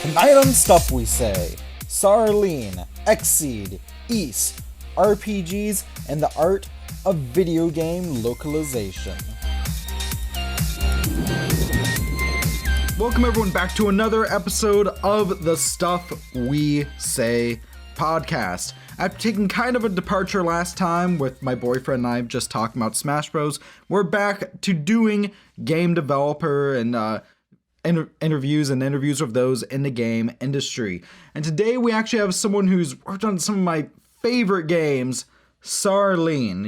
Tonight on Stuff We Say, Sara Leen, XSEED, East, RPGs, and the art of video game localization. Welcome everyone back to another episode of the Stuff We Say podcast. After taking kind of a departure last time with my boyfriend and I just talking about Smash Bros, we're back to doing game developer and interviews of those in the game industry. And today we actually have someone who's worked on some of my favorite games, Sara Leen.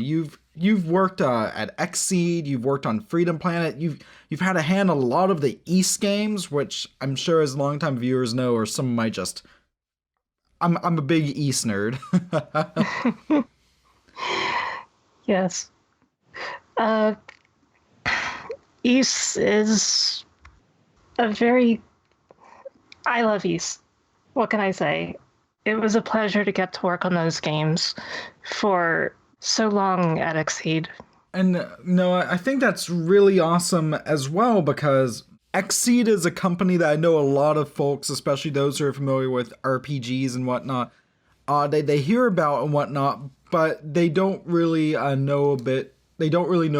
You've worked at XSEED, you've worked on Freedom Planet, you've had a hand on a lot of the East games, which I'm sure as longtime viewers know are some of my just... I'm a big East nerd. Yes. East is I love East. What can I say? It was a pleasure to get to work on those games for so long at XSEED. And no, I think that's really awesome as well, because XSEED is a company that I know a lot of folks, especially those who are familiar with RPGs and whatnot, they hear about and whatnot, but they don't really know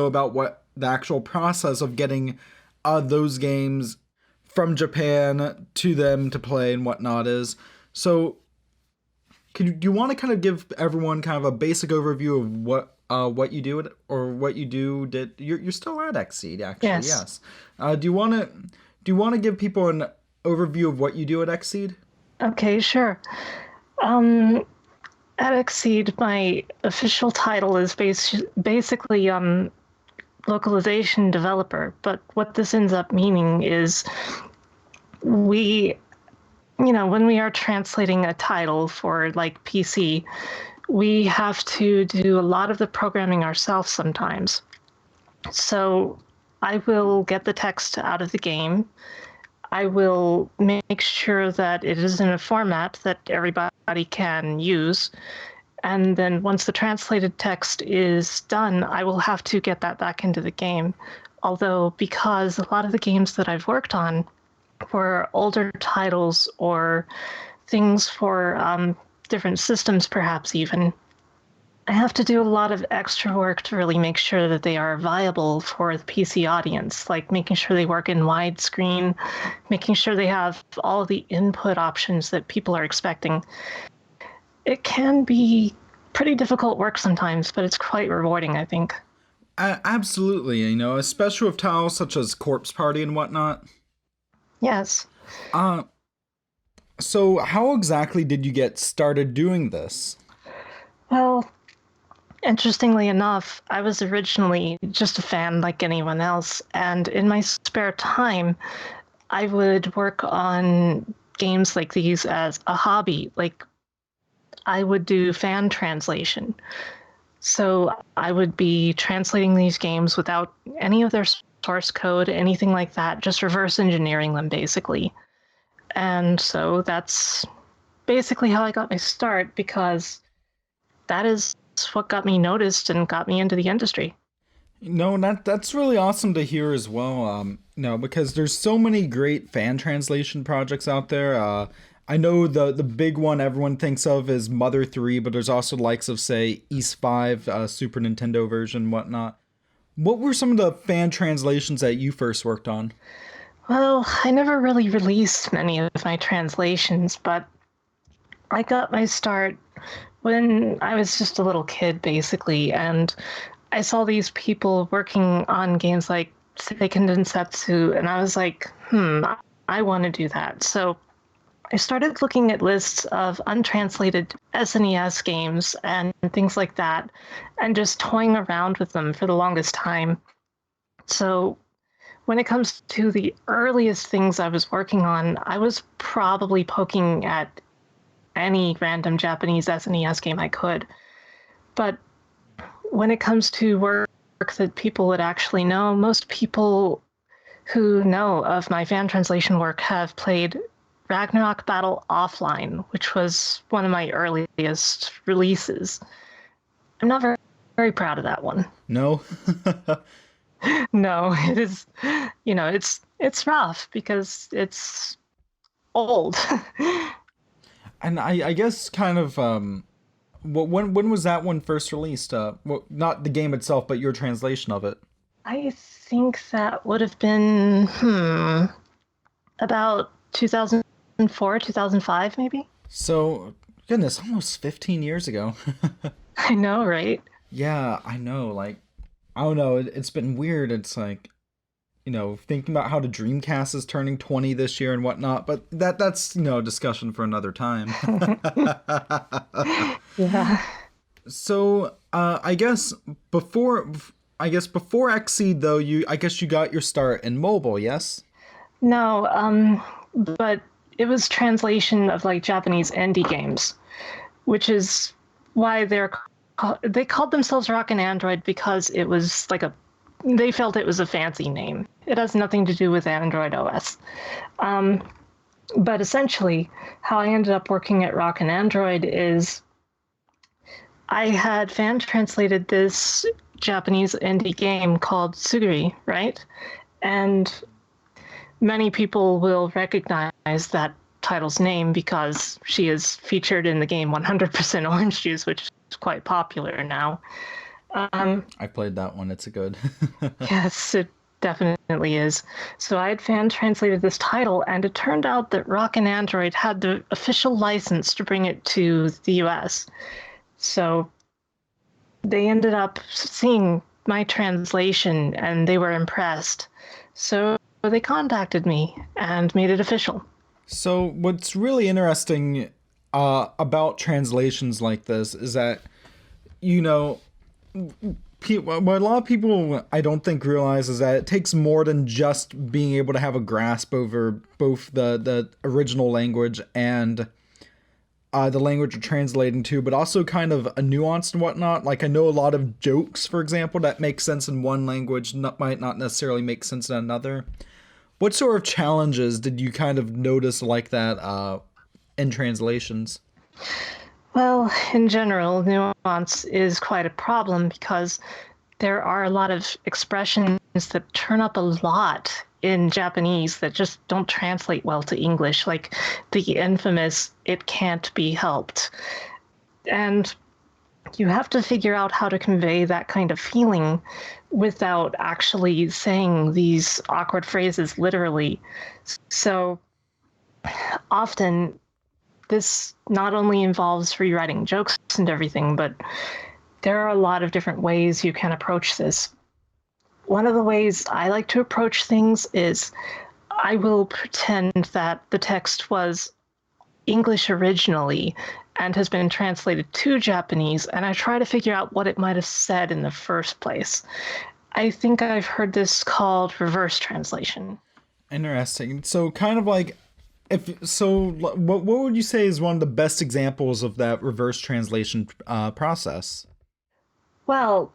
about what the actual process of getting those games from Japan to them to play and whatnot is. So, do you want to kind of give everyone kind of a basic overview of what you do or what you do? You're still at XSEED, actually? Yes. Do you want to give people an overview of what you do at XSEED? Okay, sure. At XSEED, my official title is basically localization developer, but what this ends up meaning is when we are translating a title for like PC, we have to do a lot of the programming ourselves sometimes. So I will get the text out of the game. I will make sure that it is in a format that everybody can use. And then once the translated text is done, I will have to get that back into the game. Although, because a lot of the games that I've worked on were older titles or things for different systems, perhaps even, I have to do a lot of extra work to really make sure that they are viable for the PC audience, like making sure they work in widescreen, making sure they have all of the input options that people are expecting. It can be pretty difficult work sometimes, but it's quite rewarding, I think. Absolutely, especially with titles such as Corpse Party and whatnot. Yes. So how exactly did you get started doing this? Well, interestingly enough, I was originally just a fan like anyone else, and in my spare time, I would work on games like these as a hobby. Like, I would do fan translation. So I would be translating these games without any of their source code, anything like that, just reverse engineering them, basically. And so that's basically how I got my start, because that is what got me noticed and got me into the industry. That's really awesome to hear as well. Because there's so many great fan translation projects out there. I know the big one everyone thinks of is Mother 3, but there's also the likes of, say, East 5, Super Nintendo version, whatnot. What were some of the fan translations that you first worked on? Well, I never really released many of my translations, but I got my start when I was just a little kid, basically, and I saw these people working on games like Seiken Densetsu, and I was like, I want to do that. So I started looking at lists of untranslated SNES games and things like that, and just toying around with them for the longest time. So when it comes to the earliest things I was working on, I was probably poking at any random Japanese SNES game I could. But when it comes to work that people would actually know, most people who know of my fan translation work have played Ragnarok Battle Offline, which was one of my earliest releases. I'm not very proud of that one. No? No, it is, it's rough because it's old. And I guess kind of when was that one first released? Well, not the game itself, but your translation of it. I think that would have been about 2004, 2005, maybe. So, goodness, almost 15 years ago. I know, right? Yeah, I know. Like, I don't know. It's been weird. It's like, thinking about how the Dreamcast is turning 20 this year and whatnot, but that's, a discussion for another time. Yeah. So, before XSEED though, I guess you got your start in mobile, yes? No, but it was translation of like Japanese indie games, which is why they called themselves Rockin' Android because it was like they felt it was a fancy name. It has nothing to do with Android OS. But essentially, how I ended up working at Rockin' Android is I had fan translated this Japanese indie game called Suguri, right? And many people will recognize that title's name because she is featured in the game 100% Orange Juice, which is quite popular now. I played that one. It's a good. Yes, it definitely is. So I had fan translated this title, and it turned out that Rockin' Android had the official license to bring it to the US. So they ended up seeing my translation and they were impressed. So they contacted me and made it official. So what's really interesting about translations like this is that, you know, what a lot of people I don't think realize is that it takes more than just being able to have a grasp over both the original language and the language you're translating to, but also kind of a nuance and whatnot. Like, I know a lot of jokes, for example, that make sense in one language might not necessarily make sense in another. What sort of challenges did you kind of notice like that in translations? Well, in general, nuance is quite a problem because there are a lot of expressions that turn up a lot in Japanese that just don't translate well to English, like the infamous "it can't be helped." And you have to figure out how to convey that kind of feeling without actually saying these awkward phrases literally. So often, this not only involves rewriting jokes and everything, but there are a lot of different ways you can approach this. One of the ways I like to approach things is I will pretend that the text was English originally and has been translated to Japanese, and I try to figure out what it might have said in the first place. I think I've heard this called reverse translation. Interesting. So kind of like what would you say is one of the best examples of that reverse translation process? Well,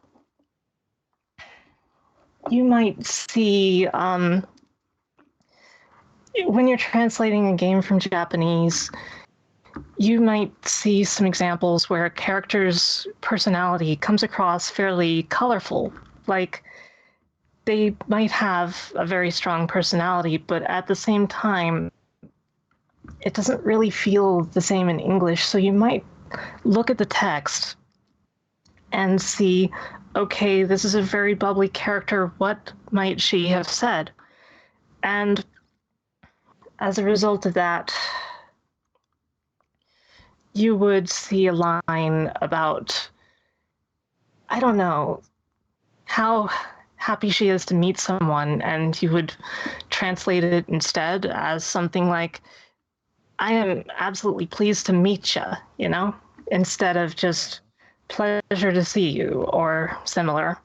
you might see when you're translating a game from Japanese, you might see some examples where a character's personality comes across fairly colorful. Like, they might have a very strong personality, but at the same time, it doesn't really feel the same in English. So you might look at the text and see, okay, this is a very bubbly character. What might she have said? And as a result of that, you would see a line about, I don't know, how happy she is to meet someone, and you would translate it instead as something like, I am absolutely pleased to meet you, instead of just pleasure to see you or similar.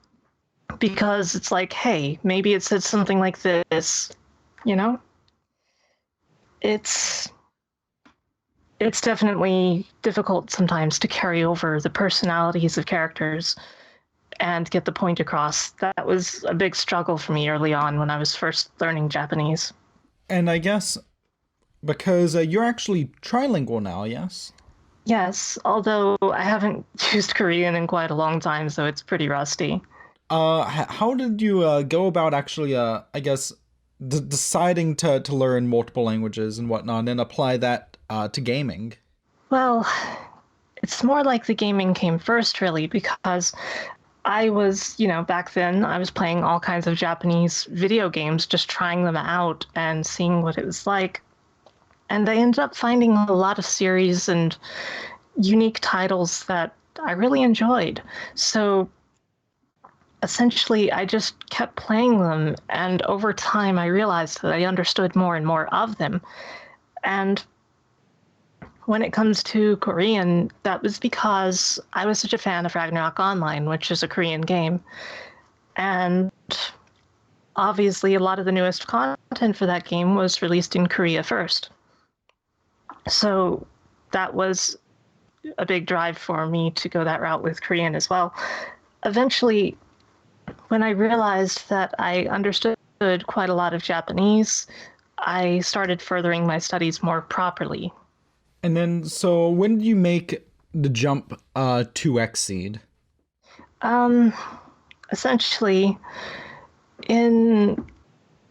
Because it's like, hey, maybe it said something like this, you know? It's definitely difficult sometimes to carry over the personalities of characters and get the point across. That was a big struggle for me early on when I was first learning Japanese. And I guess because you're actually trilingual now, yes? Yes, although I haven't used Korean in quite a long time, so it's pretty rusty. How did you go about actually, I guess, deciding to learn multiple languages and whatnot and apply that to gaming? Well, it's more like the gaming came first, really, because I was, back then I was playing all kinds of Japanese video games, just trying them out and seeing what it was like. And I ended up finding a lot of series and unique titles that I really enjoyed. So essentially, I just kept playing them. And over time, I realized that I understood more and more of them. And when it comes to Korean, that was because I was such a fan of Ragnarok Online, which is a Korean game. And obviously, a lot of the newest content for that game was released in Korea first. So that was a big drive for me to go that route with Korean as well. Eventually, when I realized that I understood quite a lot of Japanese, I started furthering my studies more properly. And then, so when did you make the jump to XSEED? Um, Essentially, in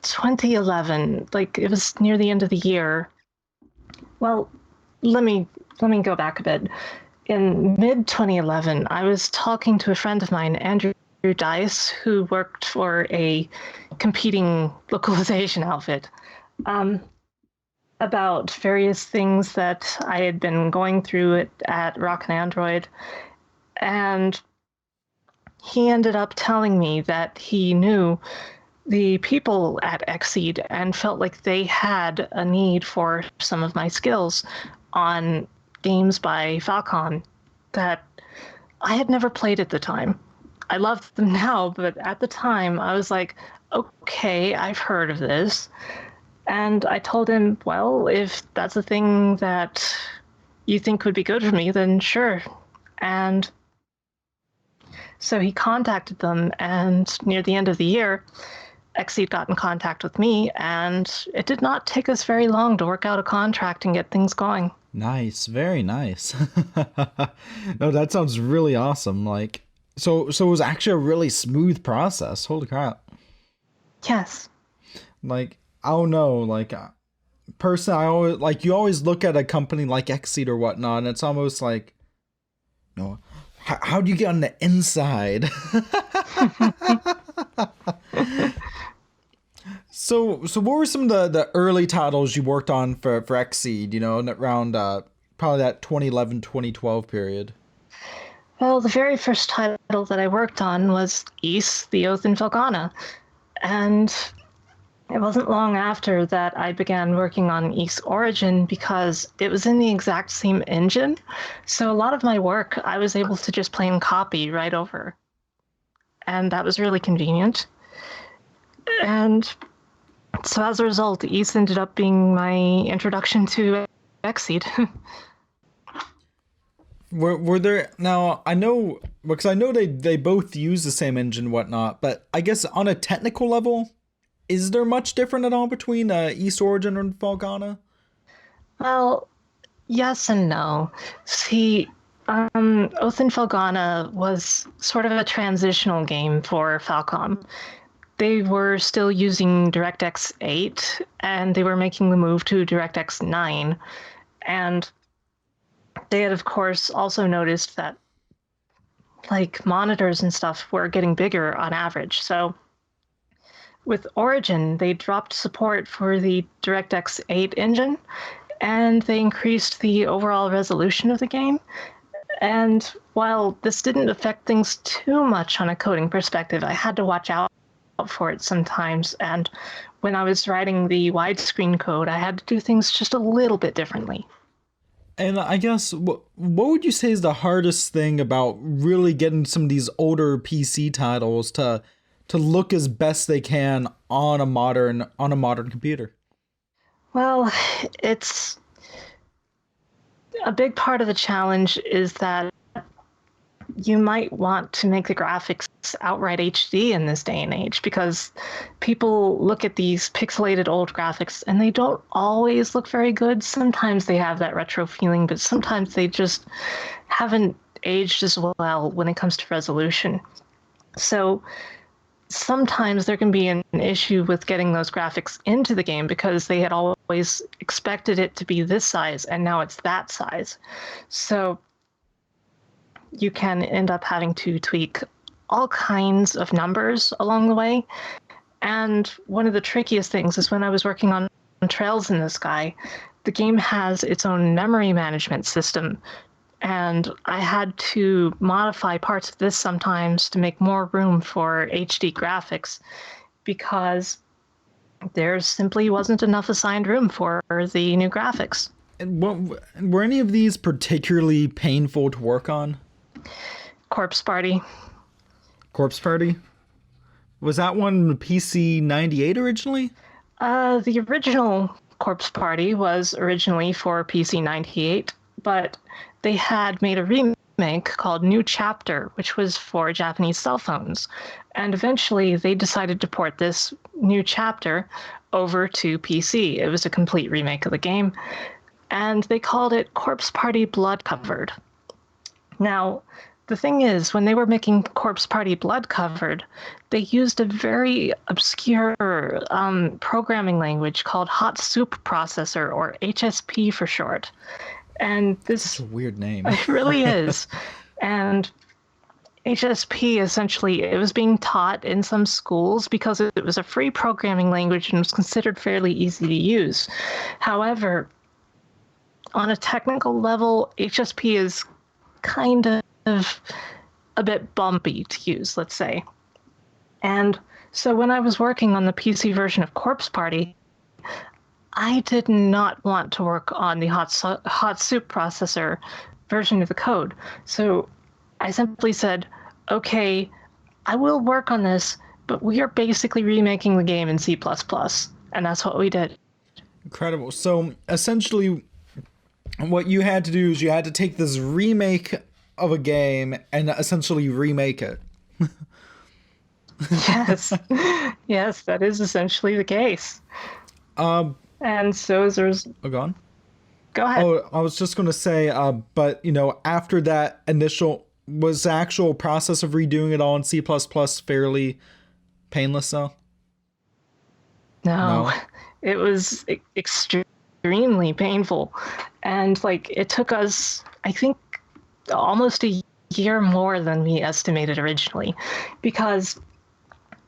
2011, like it was near the end of the year. Well, let me go back a bit. In mid 2011, I was talking to a friend of mine, Andrew Dice, who worked for a competing localization outfit, about various things that I had been going through at Rock and Android. And he ended up telling me that he knew the people at XSEED and felt like they had a need for some of my skills on games by Falcon that I had never played at the time. I love them now, but at the time I was like, okay, I've heard of this. And I told him, well, if that's a thing that you think would be good for me, then sure. And so he contacted them, and near the end of the year, XSEED got in contact with me, and it did not take us very long to work out a contract and get things going. Nice, very nice. No, that sounds really awesome. Like, so it was actually a really smooth process. Holy crap! Yes. Like, I don't know. Like, personally, I always like you always look at a company like XSEED or whatnot, and it's almost like, you know, how do you get on the inside? So what were some of the early titles you worked on for XSEED, around probably that 2011 2012 period? Well, the very first title that I worked on was Ys, the Oath in Felghana. And it wasn't long after that I began working on Ys Origin because it was in the exact same engine. So a lot of my work I was able to just plain copy right over. And that was really convenient. And so as a result, Ys ended up being my introduction to XSEED. Were there now? I know because I know they both use the same engine and whatnot, but I guess on a technical level, is there much different at all between East Origin and Falcana? Well, yes and no. See, Oath in Felghana was sort of a transitional game for Falcom. They were still using DirectX 8, and they were making the move to DirectX 9. And they had, of course, also noticed that like monitors and stuff were getting bigger on average. So with Origin, they dropped support for the DirectX 8 engine, and they increased the overall resolution of the game. And while this didn't affect things too much on a coding perspective, I had to watch out for it sometimes. And when I was writing the widescreen code, I had to do things just a little bit differently. And I guess what would you say is the hardest thing about really getting some of these older PC titles to look as best they can on a modern computer? Well, it's a big part of the challenge is that you might want to make the graphics outright HD in this day and age because people look at these pixelated old graphics and they don't always look very good. Sometimes they have that retro feeling, but sometimes they just haven't aged as well when it comes to resolution. So sometimes there can be an issue with getting those graphics into the game because they had always expected it to be this size and now it's that size. So you can end up having to tweak all kinds of numbers along the way. And one of the trickiest things is when I was working on Trails in the Sky, the game has its own memory management system. And I had to modify parts of this sometimes to make more room for HD graphics because there simply wasn't enough assigned room for the new graphics. And were any of these particularly painful to work on? Corpse Party. Corpse Party? Was that one PC 98 originally? The original Corpse Party was originally for PC 98, but they had made a remake called New Chapter, which was for Japanese cell phones. And eventually they decided to port this New Chapter over to PC. It was a complete remake of the game. And they called it Corpse Party Blood Covered. Now, the thing is, when they were making Corpse Party Blood Covered, they used a very obscure programming language called Hot Soup Processor, or HSP for short. And this is a weird name. It really is. And HSP, essentially, it was being taught in some schools because it was a free programming language and was considered fairly easy to use. However, on a technical level, HSP is kind of a bit bumpy to use, let's say. And so when I was working on the PC version of Corpse Party, I did not want to work on the hot soup processor version of the code. So I simply said, okay, I will work on this, but we are basically remaking the game in C++. And that's what we did. Incredible. So essentially, what you had to do is you had to take this remake of a game and essentially remake it. Yes. Yes, that is essentially the case. And so as there's... Oh, go on. Go ahead. Oh, I was just going to say, but, you know, after that initial... Was the actual process of redoing it all in C++ fairly painless, though? No. It was extremely painful. And, like, it took us, I think, almost a year more than we estimated originally. Because,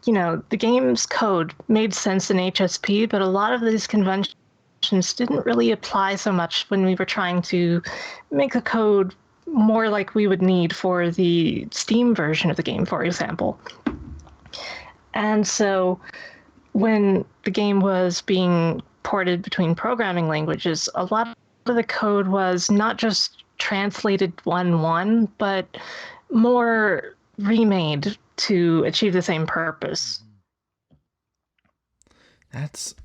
you know, the game's code made sense in HSP, but a lot of these conventions didn't really apply so much when we were trying to make the code more like we would need for the Steam version of the game, for example. And so when the game was being ported between programming languages, a lot of the code was not just translated 1-1, but more remade to achieve the same purpose. That's...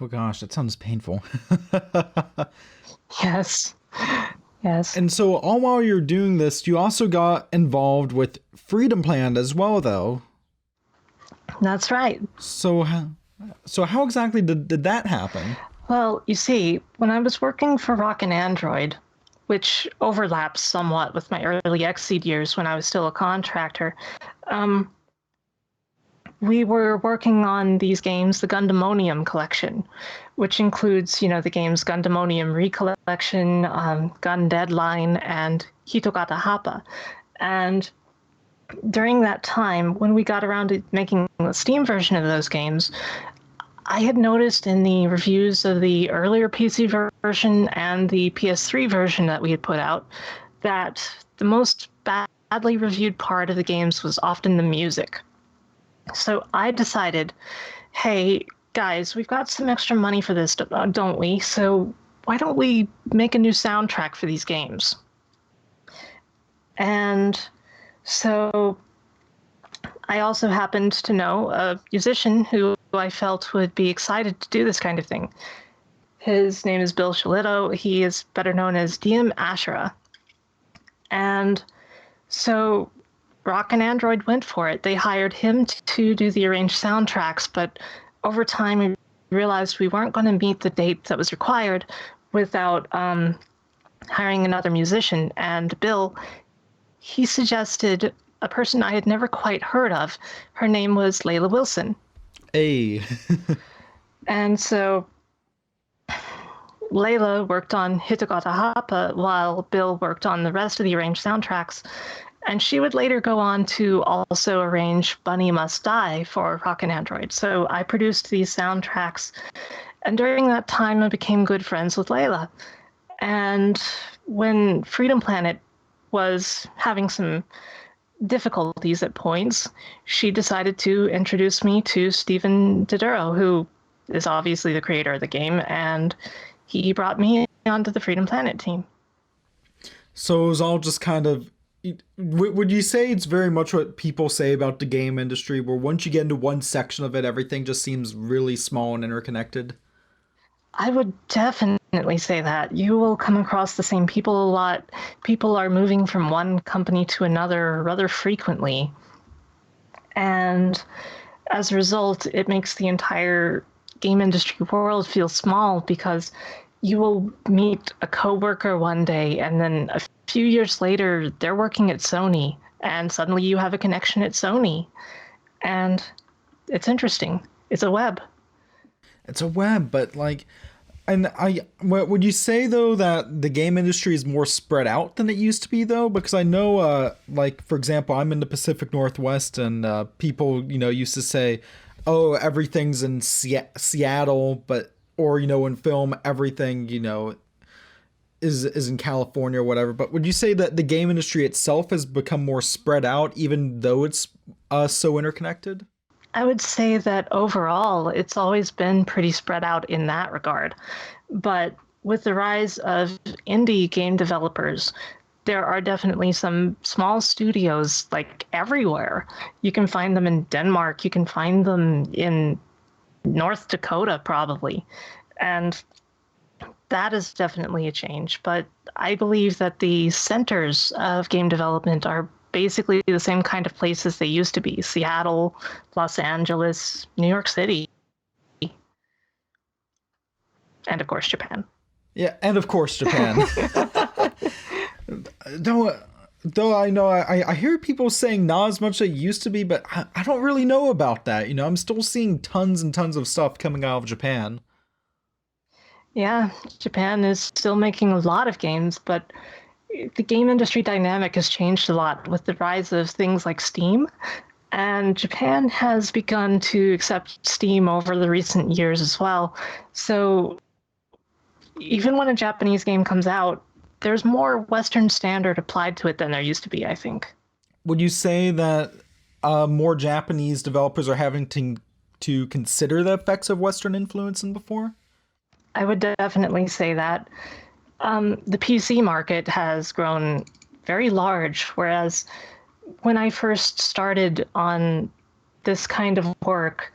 Oh gosh, that sounds painful. Yes. Yes. And so all while you're doing this, you also got involved with Freedom Plan as well, though. That's right. So how exactly did that happen? Well, you see, when I was working for Rockin' Android, which overlaps somewhat with my early XSEED years when I was still a contractor, we were working on these games, the Gundamonium collection, which includes, you know, the games Gundamonium Recollection, Gun Deadline, and Hitogata Hapa. And during that time, when we got around to making the Steam version of those games, I had noticed in the reviews of the earlier PC version and the PS3 version that we had put out that the most badly reviewed part of the games was often the music. So I decided, hey, guys, we've got some extra money for this, don't we? So why don't we make a new soundtrack for these games? And so I also happened to know a musician who I felt would be excited to do this kind of thing. His name is Bill Shalito. He is better known as DM Ashura. And so Rockin' Android went for it. They hired him to do the arranged soundtracks, but over time we realized we weren't going to meet the date that was required without hiring another musician. And Bill, he suggested a person I had never quite heard of. Her name was Layla Wilson. Hey. And so Layla worked on Hitagata Hapa while Bill worked on the rest of the arranged soundtracks. And she would later go on to also arrange Bunny Must Die for Rocket Android. So I produced these soundtracks. And during that time, I became good friends with Layla. And when Freedom Planet was having some difficulties at points, she decided to introduce me to Stephen Doduro, who is obviously the creator of the game, and he brought me onto the Freedom Planet team. So it was all just kind of. Would you say it's very much what people say about the game industry, where once you get into one section of it, everything just seems really small and interconnected? I would definitely say that. You will come across the same people a lot. People are moving from one company to another rather frequently. And as a result, it makes the entire game industry world feel small because you will meet a coworker one day and then a few years later, they're working at Sony and suddenly you have a connection at Sony. And it's interesting. It's a web. It's a web, but like, and would you say though that the game industry is more spread out than it used to be though? Because I know, like for example, I'm in the Pacific Northwest, and people used to say, "Oh, everything's in Seattle," but or in film everything is in California or whatever. But would you say that the game industry itself has become more spread out, even though it's so interconnected? I would say that overall, it's always been pretty spread out in that regard. But with the rise of indie game developers, there are definitely some small studios like everywhere. You can find them in Denmark, you can find them in North Dakota, probably. And that is definitely a change. But I believe that the centers of game development are basically the same kind of places they used to be: Seattle, Los Angeles, New York City, and of course Japan. Yeah, and of course Japan. Though I know I hear people saying not as much as it used to be, but I don't really know about that. I'm still seeing tons and tons of stuff coming out of Japan. Yeah, Japan is still making a lot of games, but the game industry dynamic has changed a lot with the rise of things like Steam. And Japan has begun to accept Steam over the recent years as well. So even when a Japanese game comes out, there's more Western standard applied to it than there used to be, I think. Would you say that more Japanese developers are having to consider the effects of Western influence than before? I would definitely say that. The PC market has grown very large, whereas when I first started on this kind of work,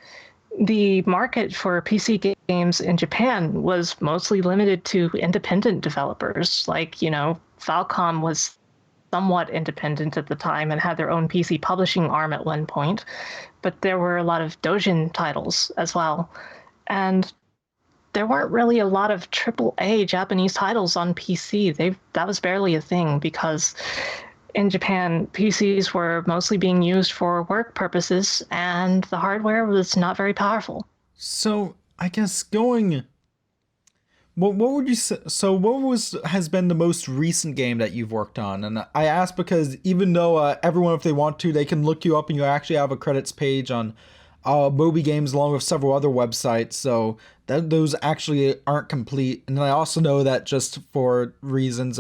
the market for PC games in Japan was mostly limited to independent developers. Like, Falcom was somewhat independent at the time and had their own PC publishing arm at one point, but there were a lot of Dojin titles as well. And there weren't really a lot of AAA Japanese titles on PC. That was barely a thing because in Japan, PCs were mostly being used for work purposes and the hardware was not very powerful. So I guess what would you say? So has been the most recent game that you've worked on? And I ask because even though everyone, if they want to, they can look you up and you actually have a credits page on Moby Games along with several other websites, so those actually aren't complete. And then I also know that just for reasons,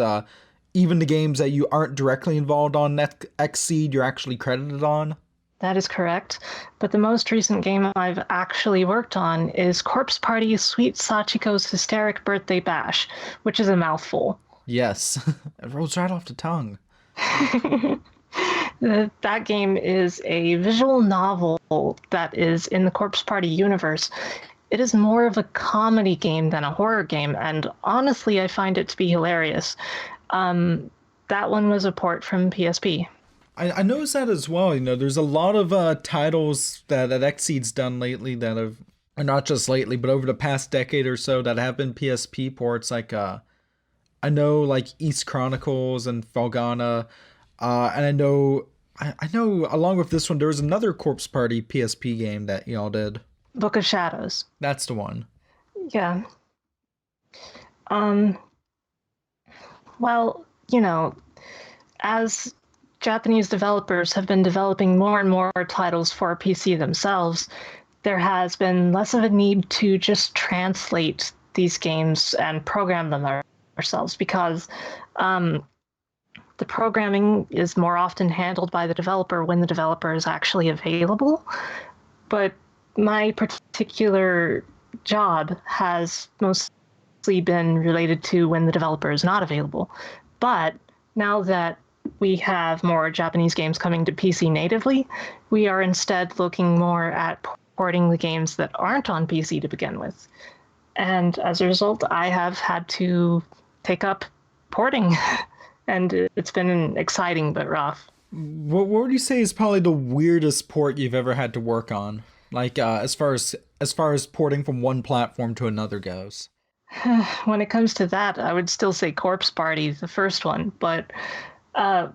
even the games that you aren't directly involved on XSEED, you're actually credited on. That is correct. But the most recent game I've actually worked on is Corpse Party Sweet Sachiko's Hysteric Birthday Bash, which is a mouthful. Yes, it rolls right off the tongue. That game is a visual novel that is in the Corpse Party universe. It is more of a comedy game than a horror game, and honestly, I find it to be hilarious. That one was a port from PSP. I noticed that as well. There's a lot of titles that XSEED's done lately that have, or not just lately, but over the past decade or so, that have been PSP ports. Like, I know like East Chronicles and Falgana, and I know I know along with this one, there was another Corpse Party PSP game that y'all did. Book of Shadows. That's the one. Yeah. Um, well, as Japanese developers have been developing more and more titles for PC themselves, there has been less of a need to just translate these games and program them ourselves because the programming is more often handled by the developer when the developer is actually available. But my particular job has mostly been related to when the developer is not available. But now that we have more Japanese games coming to PC natively, we are instead looking more at porting the games that aren't on PC to begin with. And as a result, I have had to take up porting, and it's been exciting but rough. What would you say is probably the weirdest port you've ever had to work on? Like as far as porting from one platform to another goes. When it comes to that, I would still say Corpse Party, the first one, but uh,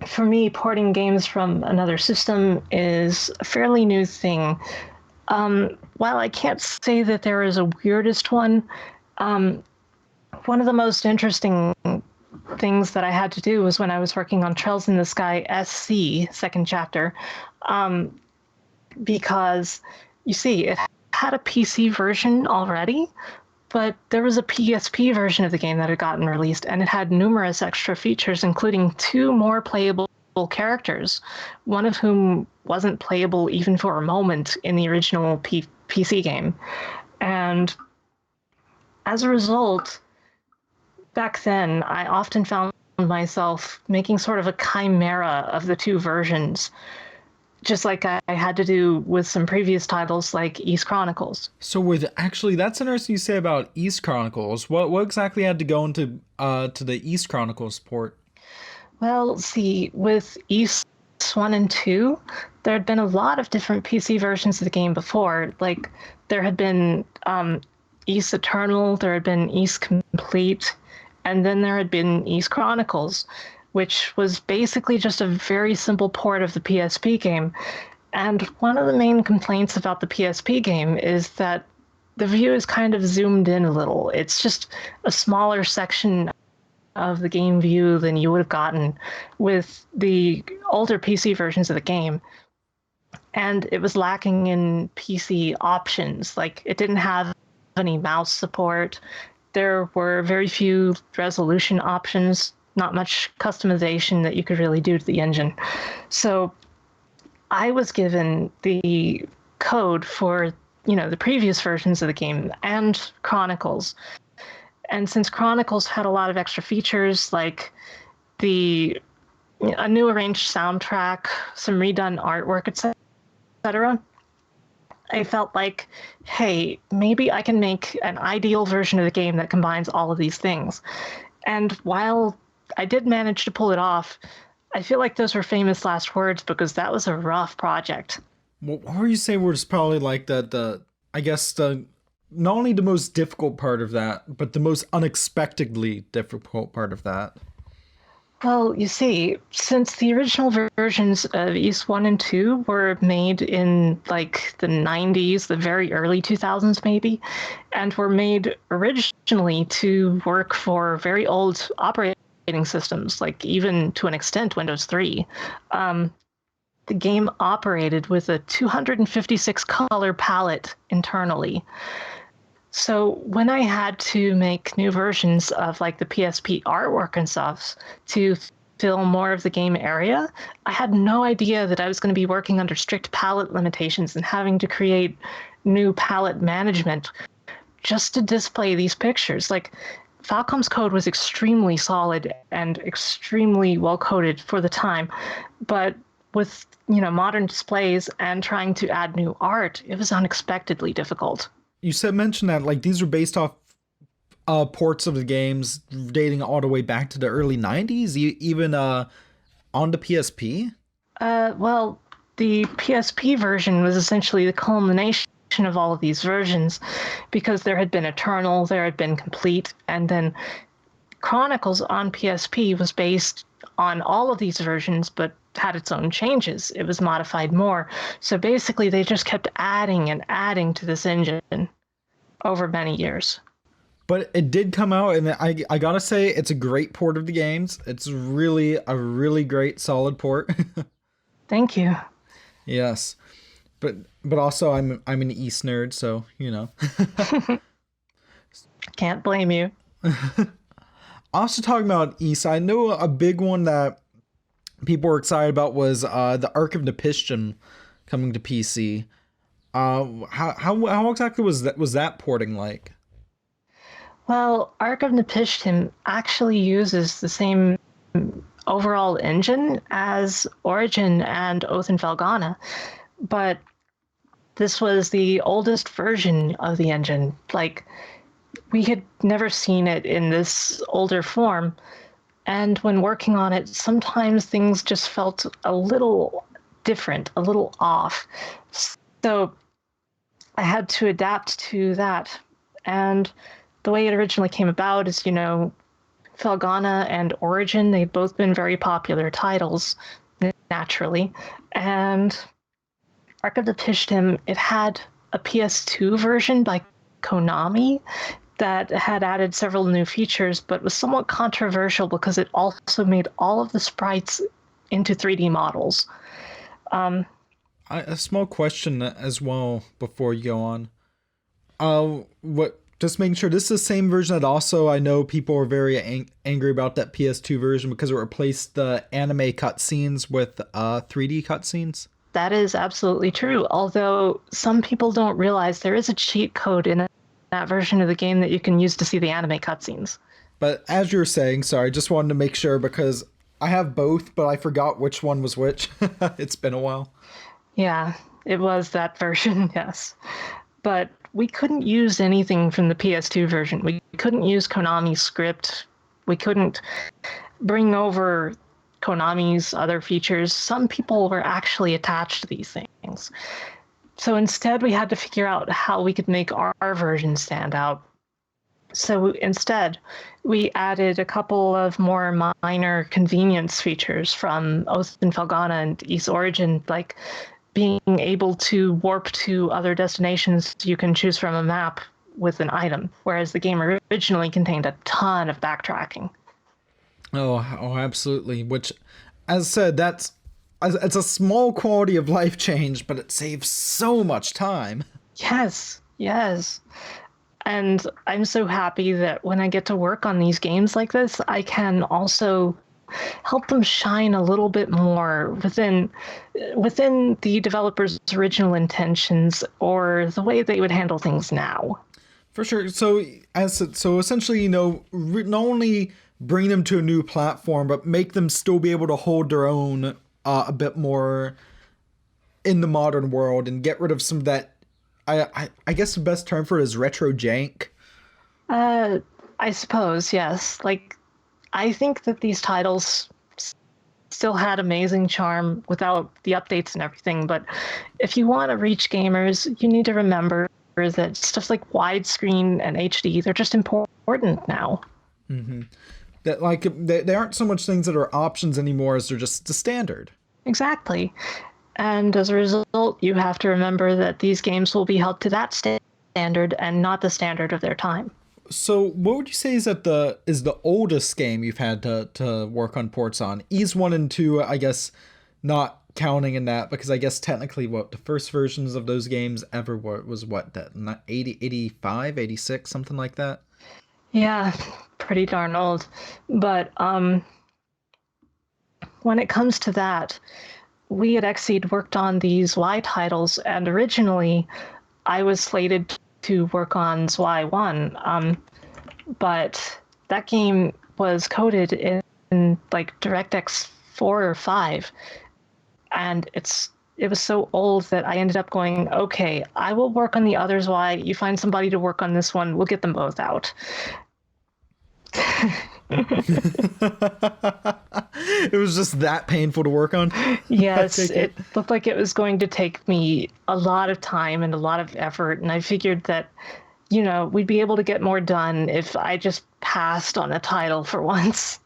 for me, porting games from another system is a fairly new thing. While I can't say that there is a weirdest one, one of the most interesting things that I had to do was when I was working on Trails in the Sky SC, second chapter, because you see, it had a PC version already, but there was a PSP version of the game that had gotten released, and it had numerous extra features, including 2 more playable characters, one of whom wasn't playable even for a moment in the original PC game. And as a result, back then, I often found myself making sort of a chimera of the 2 versions, just like I had to do with some previous titles like East Chronicles. So with actually, that's interesting you say about East Chronicles. What exactly had to go into to the East Chronicles port? Well, see, with East 1 and 2, there had been a lot of different PC versions of the game before. Like, there had been East Eternal, there had been East Complete, and then there had been East Chronicles, which was basically just a very simple port of the PSP game. And one of the main complaints about the PSP game is that the view is kind of zoomed in a little. It's just a smaller section of the game view than you would have gotten with the older PC versions of the game. And it was lacking in PC options. Like, it didn't have any mouse support. There were very few resolution options, not much customization that you could really do to the engine. So I was given the code for, the previous versions of the game and Chronicles. And since Chronicles had a lot of extra features like a new arranged soundtrack, some redone artwork, etc., I felt like, hey, maybe I can make an ideal version of the game that combines all of these things. And while I did manage to pull it off, I feel like those were famous last words because that was a rough project. What would you say was probably like the I guess the not only the most difficult part of that, but the most unexpectedly difficult part of that? Well, you see, since the original versions of East 1 and 2 were made in like the 90s, the very early 2000s maybe, and were made originally to work for very old operating systems, like even to an extent Windows 3, the game operated with a 256 color palette internally. So when I had to make new versions of like the PSP artwork and stuff to fill more of the game area, I had no idea that I was going to be working under strict palette limitations and having to create new palette management just to display these pictures. Like, Falcom's code was extremely solid and extremely well coded for the time, but with modern displays and trying to add new art, it was unexpectedly difficult. You said mentioned that like these are based off ports of the games dating all the way back to the early 90s, even on the PSP. Well, the PSP version was essentially the culmination of all of these versions because there had been Eternal, there had been Complete, and then Chronicles on PSP was based on all of these versions, but had its own changes. It was modified more. So basically, they just kept adding and adding to this engine over many years. But it did come out, and I gotta say, it's a great port of the games. It's really a really great, solid port. Thank you. Yes, but also I'm an East nerd, so you know. Can't blame you. Also talking about East, I know a big one that people were excited about was the Ark of Nepistion coming to PC. How exactly was that porting like? Well, Ark of Nepistim actually uses the same overall engine as Origin and Oath and Felghana, but this was the oldest version of the engine. Like, we had never seen it in this older form, and when working on it, sometimes things just felt a little different, a little off. So I had to adapt to that. And the way it originally came about is, Felghana and Origin, they've both been very popular titles, naturally. And Ark of the Pishtim, it had a PS2 version by Konami that had added several new features, but was somewhat controversial because it also made all of the sprites into 3D models. A small question as well before you go on. Just making sure this is the same version that also I know people were very angry about that PS2 version because it replaced the anime cutscenes with 3D cutscenes. That is absolutely true. Although some people don't realize there is a cheat code in that version of the game that you can use to see the anime cutscenes. But as you were saying, sorry, just wanted to make sure because I have both, but I forgot which one was which. It's been a while. Yeah, it was that version, yes. But we couldn't use anything from the PS2 version. We couldn't use Konami's script. We couldn't bring over Konami's other features. Some people were actually attached to these things. So instead, we had to figure out how we could make our version stand out. So instead, we added a couple of more minor convenience features from Oath and Felghana and Ys Origin, like being able to warp to other destinations you can choose from a map with an item, whereas the game originally contained a ton of backtracking. Oh, absolutely. Which, as I said, it's a small quality of life change, but it saves so much time. Yes. And I'm so happy that when I get to work on these games like this, I can also help them shine a little bit more within the developer's original intentions or the way they would handle things now. For sure. So essentially, not only bring them to a new platform, but make them still be able to hold their own a bit more in the modern world and get rid of some of that. I guess the best term for it is retro jank. I suppose, yes. Like, I think that these titles still had amazing charm without the updates and everything, but if you want to reach gamers, you need to remember that stuff like widescreen and HD, they're just important now. Mm-hmm. That they aren't so much things that are options anymore as they're just the standard. Exactly. And as a result, you have to remember that these games will be held to that standard and not the standard of their time. So what would you say is the oldest game you've had to work on ports on? Ys 1 and 2, I guess, not counting in that, because I guess technically the first versions of those games ever was that 80, 85, 86, something like that? Yeah, pretty darn old. But when it comes to that, we at XSEED worked on these Y titles, and originally I was slated to work on Zwei 1, but that game was coded in like DirectX 4 or 5, and it was so old that I ended up going, okay, I will work on the other Zwei, you find somebody to work on this one, we'll get them both out. It was just that painful to work on? Yes, it looked like it was going to take me a lot of time and a lot of effort, and I figured that, we'd be able to get more done if I just passed on a title for once.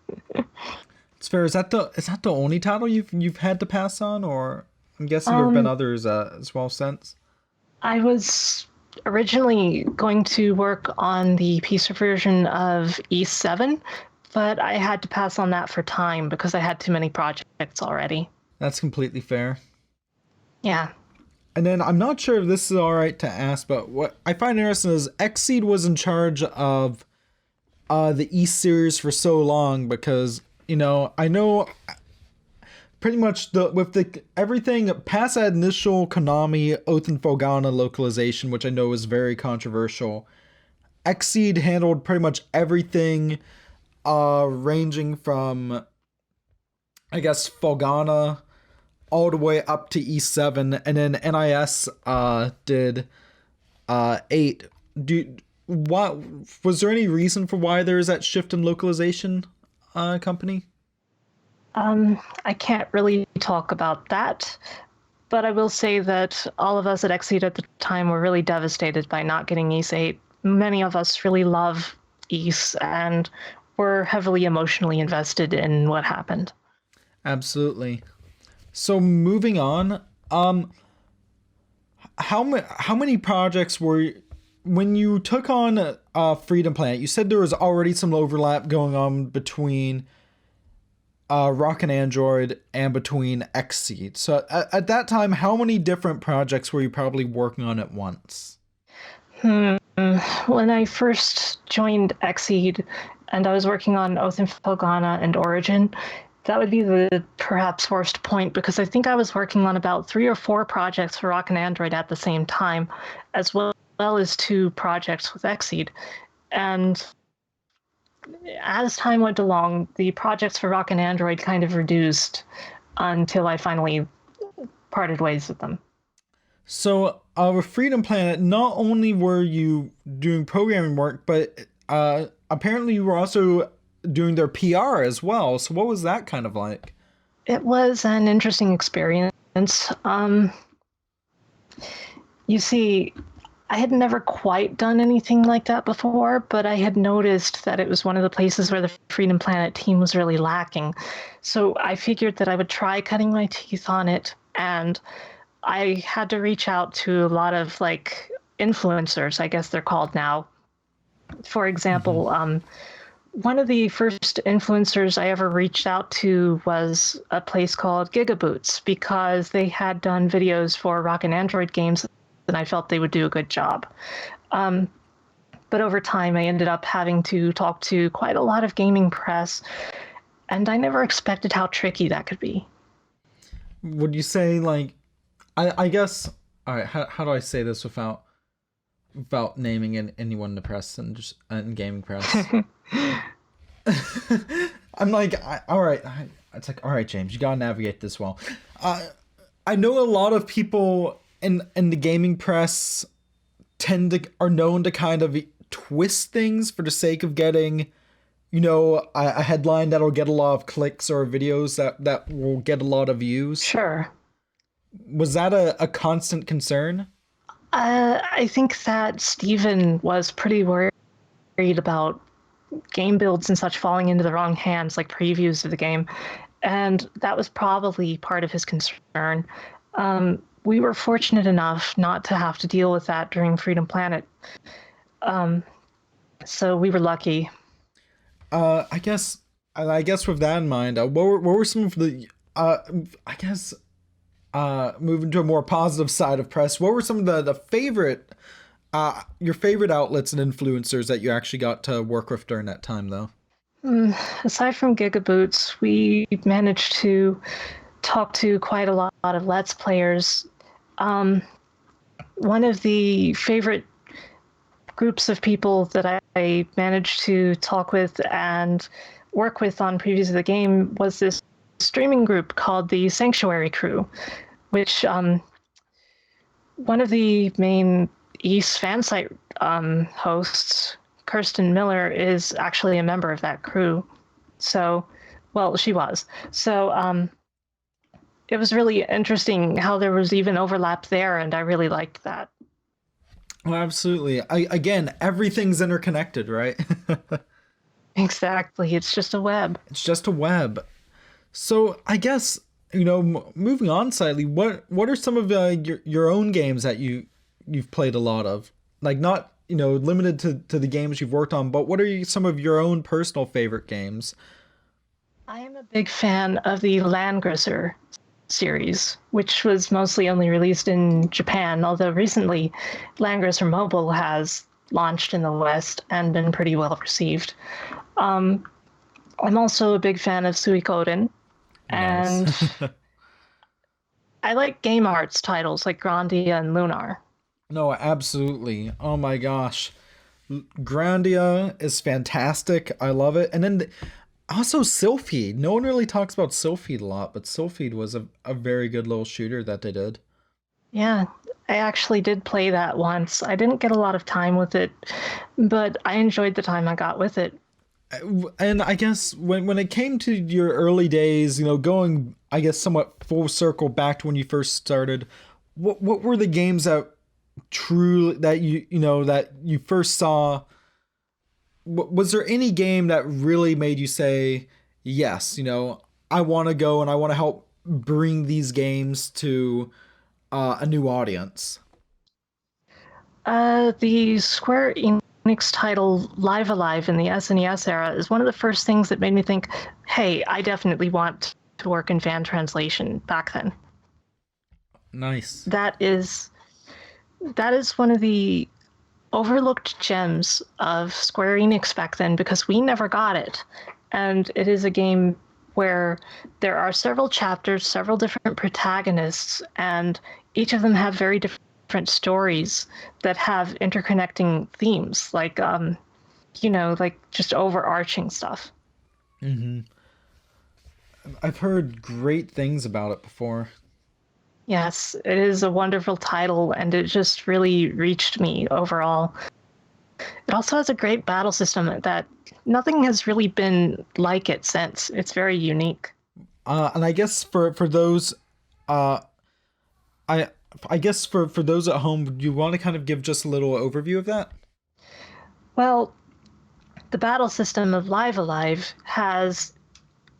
It's fair. Is that the only title you've had to pass on, or I'm guessing there have been Um, others as well since? I was originally going to work on the PC version of E7, but I had to pass on that for time because I had too many projects already. That's completely fair. Yeah. And then I'm not sure if this is all right to ask, but what I find interesting is XSEED was in charge of the E series for so long because I know pretty much the with the everything past that initial Konami Oath and Fogana localization, which I know is very controversial. XSEED handled pretty much everything, ranging from I guess Fogana all the way up to E7, and then NIS did 8. What was there any reason for why there is that shift in localization company? I can't really talk about that, but I will say that all of us at XSEED at the time were really devastated by not getting EASE 8. Many of us really love EASE and were heavily emotionally invested in what happened. Absolutely. So moving on, how many projects were when you took on Freedom Planet? You said there was already some overlap going on between Rock and Android and between XSEED. So at that time, how many different projects were you probably working on at once? Hmm. When I first joined XSEED and I was working on Oath and Felghana and Origin, that would be the perhaps worst point because I think I was working on about 3 or 4 projects for Rock and Android at the same time, as well as 2 projects with XSEED. And as time went along, the projects for Rock and Android kind of reduced until I finally parted ways with them. So with Freedom Planet, not only were you doing programming work, but apparently you were also doing their PR as well. So what was that kind of like? It was an interesting experience. Um, you see, I had never quite done anything like that before, but I had noticed that it was one of the places where the Freedom Planet team was really lacking. So I figured that I would try cutting my teeth on it, and I had to reach out to a lot of like influencers, I guess they're called now. For Hmm. example, one of the first influencers I ever reached out to was a place called Gigaboots because they had done videos for Rock and Android games and I felt they would do a good job. Um, but over time, I ended up having to talk to quite a lot of gaming press, and I never expected how tricky that could be. Would you say like I guess all right, how do I say this without naming anyone in the press and just in gaming press? I'm like, all right. It's like, all right, James, you gotta navigate this well. Uh, I know a lot of people in the gaming press are known to kind of twist things for the sake of getting, a headline that'll get a lot of clicks or videos that will get a lot of views. Sure. Was that a constant concern? I think that Steven was pretty worried about game builds and such falling into the wrong hands, like previews of the game. And that was probably part of his concern. We were fortunate enough not to have to deal with that during Freedom Planet. Um, so we were lucky. I guess with that in mind, what were some of the I guess moving to a more positive side of press, what were some of the favorite your favorite outlets and influencers that you actually got to work with during that time though? Aside from Gigaboots, we managed to talk to quite a lot of Let's Players. Um, One of the favorite groups of people that I managed to talk with and work with on previews of the game was this streaming group called the Sanctuary Crew, which one of the main East fan site hosts, Kirsten Miller, is actually a member of that crew. So, well, she was. So it was really interesting how there was even overlap there, and I really liked that. Well, absolutely. Again, everything's interconnected, right? Exactly. It's just a web. It's just a web. So I guess moving on slightly, what are some of your own games that you've played a lot of? Like not limited to the games you've worked on, but what are some of your own personal favorite games? I am a big fan of the Landgrasser series, which was mostly only released in Japan, although recently Landgrasser Mobile has launched in the West and been pretty well received. Um, I'm also a big fan of Suikoden, Nice. and I like game arts titles like Grandia and Lunar. No, absolutely. Oh my gosh. Grandia is fantastic. I love it. And then also Sylphid. No one really talks about Sylphid a lot, but Sylphid was a very good little shooter that they did. Yeah, I actually did play that once. I didn't get a lot of time with it, but I enjoyed the time I got with it. And I guess when it came to your early days, going I guess somewhat full circle back to when you first started, what were the games that truly that that you first saw? Was there any game that really made you say, yes, I want to go and I want to help bring these games to a new audience? The Square Enix title Live Alive in the SNES era is one of the first things that made me think, hey, I definitely want to work in fan translation back then. Nice. That is one of the overlooked gems of Square Enix back then because we never got it. And it is a game where there are several chapters, several different protagonists, and each of them have very different stories that have interconnecting themes, like just overarching stuff. Hmm. I've heard great things about it before. Yes, it is a wonderful title, and it just really reached me overall. It also has a great battle system that nothing has really been like it since. It's very unique. And I guess for those, uh, I I guess for those at home, do you want to kind of give just a little overview of that? Well, the battle system of Live Alive has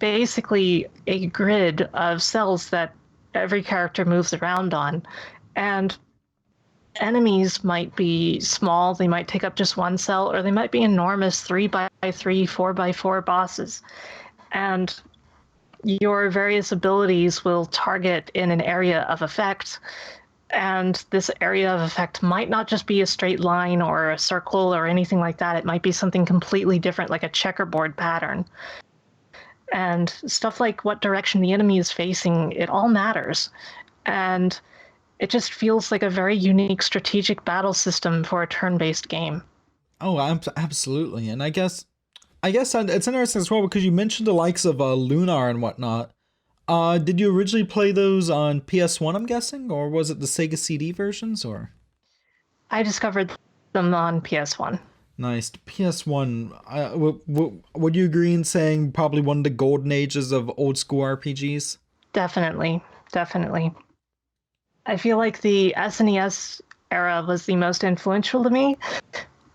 basically a grid of cells that every character moves around on. And enemies might be small, they might take up just one cell, or they might be enormous 3x3, 4x4 bosses. And your various abilities will target in an area of effect. And this area of effect might not just be a straight line or a circle or anything like that. It might be something completely different, like a checkerboard pattern. And stuff like what direction the enemy is facing, it all matters. And it just feels like a very unique strategic battle system for a turn-based game. Oh, absolutely. And I guess it's interesting as well because you mentioned the likes of Lunar and whatnot. Did you originally play those on PS1, I'm guessing, or was it the Sega CD versions? Or I discovered them on PS1. nice PS1. Would you agree in saying probably one of the golden ages of old school RPGs? Definitely, definitely. I feel like the SNES era was the most influential to me,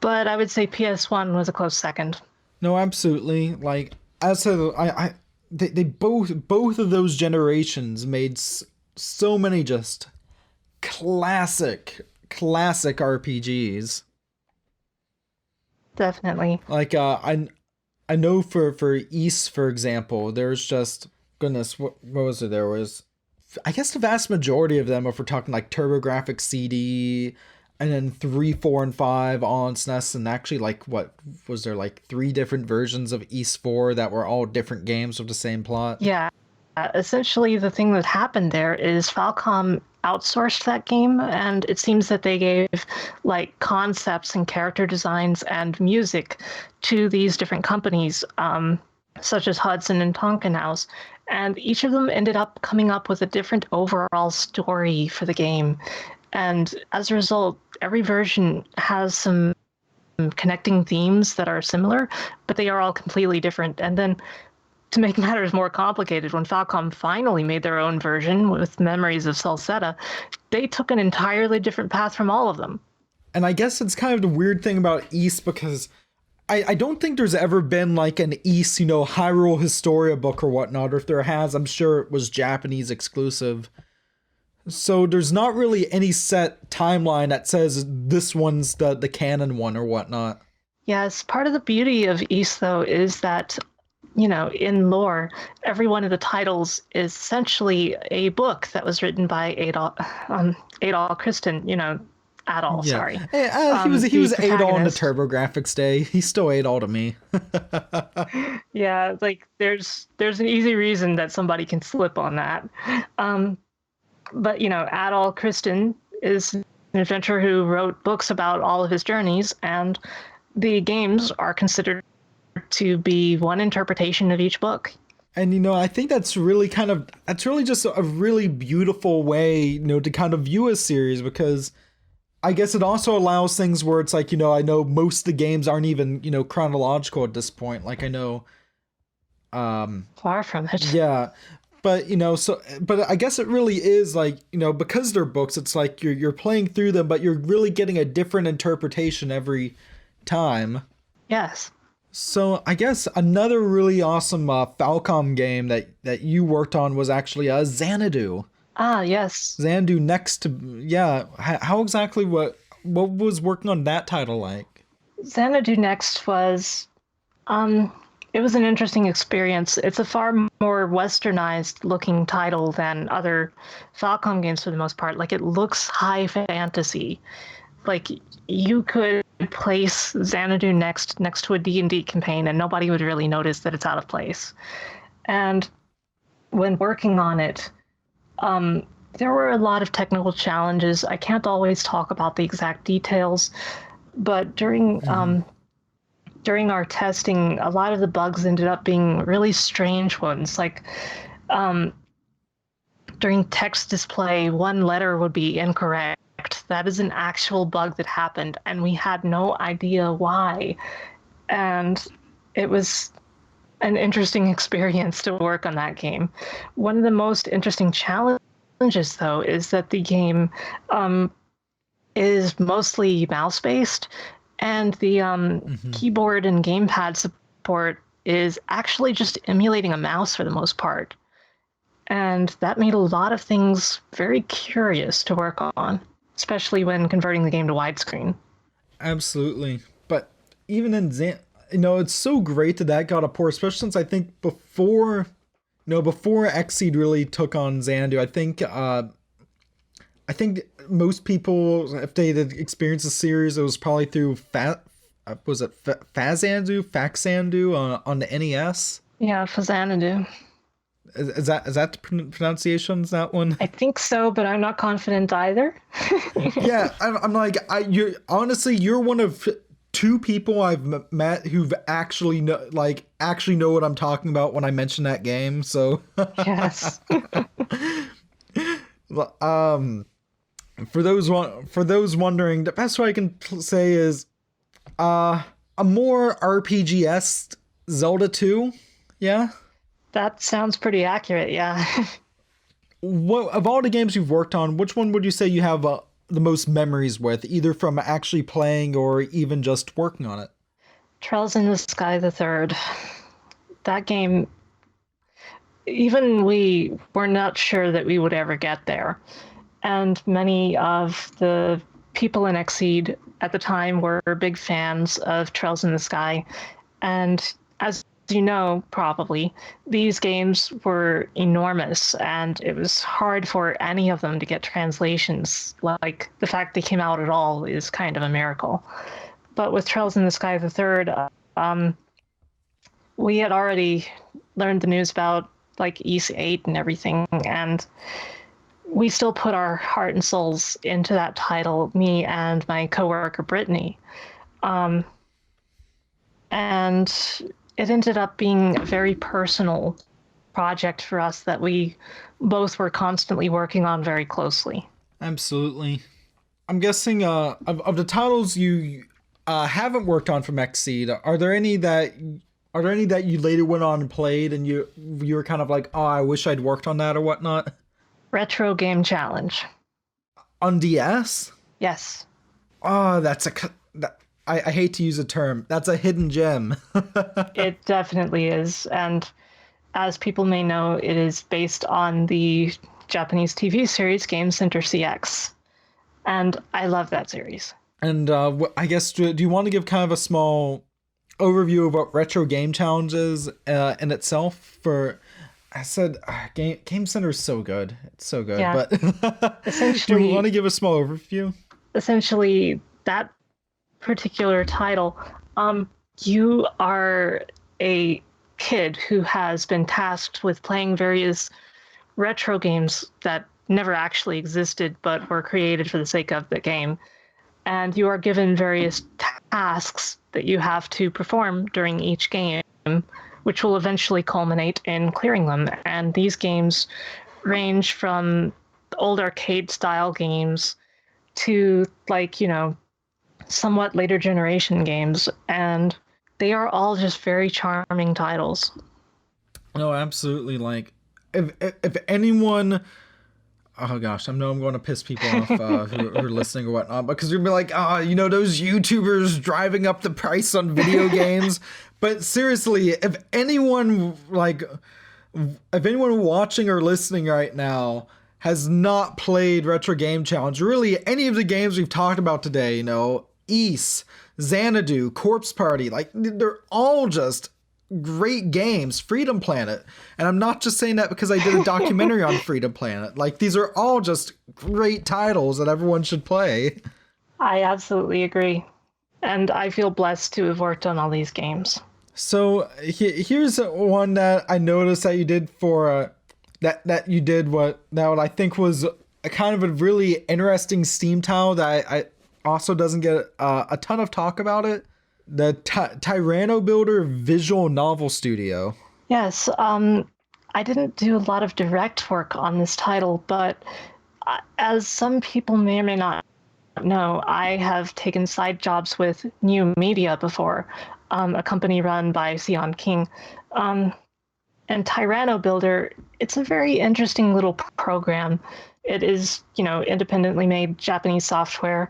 but I would say PS1 was a close second. No, absolutely. Like as a, they both of those generations made so many just classic RPGs. Definitely. Like I know for East, for example, there's just goodness, what was it? There was, I guess the vast majority of them, if we're talking like TurboGrafx CD, and then 3, 4, and 5 all on SNES, and actually like what was there like three different versions of East 4 that were all different games with the same plot. Yeah. Essentially, the thing that happened there is Falcom outsourced that game, and it seems that they gave like concepts and character designs and music to these different companies, such as Hudson and Tonkin House, and each of them ended up coming up with a different overall story for the game. And as a result, every version has some connecting themes that are similar, but they are all completely different. And then to make matters more complicated, when Falcom finally made their own version with Memories of Salsetta, they took an entirely different path from all of them. And I guess it's kind of the weird thing about East because I don't think there's ever been like an East, Hyrule Historia book or whatnot, or if there has, I'm sure it was Japanese exclusive. So there's not really any set timeline that says this one's the canon one or whatnot. Yes, part of the beauty of East, though, is that, in lore, every one of the titles is essentially a book that was written by Adol Christen, Adol, Yeah. sorry. Hey, he was Adol on the protagonist. TurboGraphics day. He's still Adol to me. Yeah, like there's an easy reason that somebody can slip on that. But Adol Christen is an adventurer who wrote books about all of his journeys, and the games are considered to be one interpretation of each book. And I think that's really just a really beautiful way, to kind of view a series, because I guess it also allows things where it's like, I know most of the games aren't even, chronological at this point. Like I know Far from it. yeah, but but I guess it really is like, because they're books, it's like you're playing through them, but you're really getting a different interpretation every time. Yes. So I guess another really awesome Falcom game that you worked on was actually Xanadu. Ah, yes. Xanadu next to, yeah. How exactly what was working on that title like? Xanadu Next was it was an interesting experience. It's a far more westernized looking title than other Falcom games for the most part. Like, it looks high fantasy. Like, you could place Xanadu next to a D&D campaign and nobody would really notice that it's out of place. And when working on it, there were a lot of technical challenges. I can't always talk about the exact details, but during our testing, a lot of the bugs ended up being really strange ones. Like, during text display, one letter would be incorrect. That is an actual bug that happened, and we had no idea why. And it was an interesting experience to work on that game. One of the most interesting challenges, though, is that the game is mostly mouse-based, and the keyboard and gamepad support is actually just emulating a mouse for the most part. And that made a lot of things very curious to work on, especially when converting the game to widescreen. Absolutely. But even in it's so great that got a port, especially since I think before XSEED really took on Xanadu, I think most people, if they had experienced the series, it was probably through Faxanadu on the NES. Yeah, for Xanadu. Is that the pronunciations, that one? I think so, but I'm not confident either. Yeah, I'm like, you're one of two people I've met who've actually know what I'm talking about when I mention that game. So Yes. for those wondering, the best way I can say is a more RPG-esque Zelda 2. Yeah. That sounds pretty accurate, yeah. What of all the games you've worked on, which one would you say you have the most memories with, either from actually playing or even just working on it? Trails in the Sky the Third. That game, even we were not sure that we would ever get there. And many of the people in XSEED at the time were big fans of Trails in the Sky. And as you know, probably, these games were enormous, and it was hard for any of them to get translations. Like, the fact they came out at all is kind of a miracle. But with Trails in the Sky the Third, we had already learned the news about like EC8 and everything, and we still put our heart and souls into that title, me and my coworker Brittany. And it ended up being a very personal project for us that we both were constantly working on very closely. Absolutely. I'm guessing of the titles you haven't worked on from XSEED, are there any that you later went on and played and you were kind of like, oh, I wish I'd worked on that or whatnot? Retro Game Challenge. On DS? Yes. Oh, I hate to use a term. That's a hidden gem. It definitely is. And as people may know, it is based on the Japanese TV series Game Center CX. And I love that series. And I guess, do you want to give kind of a small overview of what Retro Game Challenge is in itself? I said Game Center is so good. It's so good. Yeah. But Essentially, do you want to give a small overview? Essentially, that particular title, you are a kid who has been tasked with playing various retro games that never actually existed but were created for the sake of the game. And you are given various tasks that you have to perform during each game, which will eventually culminate in clearing them. And these games range from old arcade style games to, like, somewhat later generation games. And they are all just very charming titles. No, absolutely. Like, if anyone, oh gosh, I know I'm going to piss people off who are listening or whatnot, because you'll be like, those YouTubers driving up the price on video games. But seriously, if anyone watching or listening right now has not played Retro Game Challenge, really any of the games we've talked about today, Ys, Xanadu, Corpse Party, like, they're all just great games. Freedom Planet, and I'm not just saying that because I did a documentary on Freedom Planet. Like, these are all just great titles that everyone should play. I absolutely agree, and I feel blessed to have worked on all these games. So here's one that I noticed that you did for that you did what I think was a kind of a really interesting Steam title that I also doesn't get a ton of talk about it. The Tyranno Builder Visual Novel Studio. Yes, I didn't do a lot of direct work on this title, but as some people may or may not know, I have taken side jobs with New Media before, a company run by Sion King. And Tyranno Builder, it's a very interesting little program. It is, independently made Japanese software.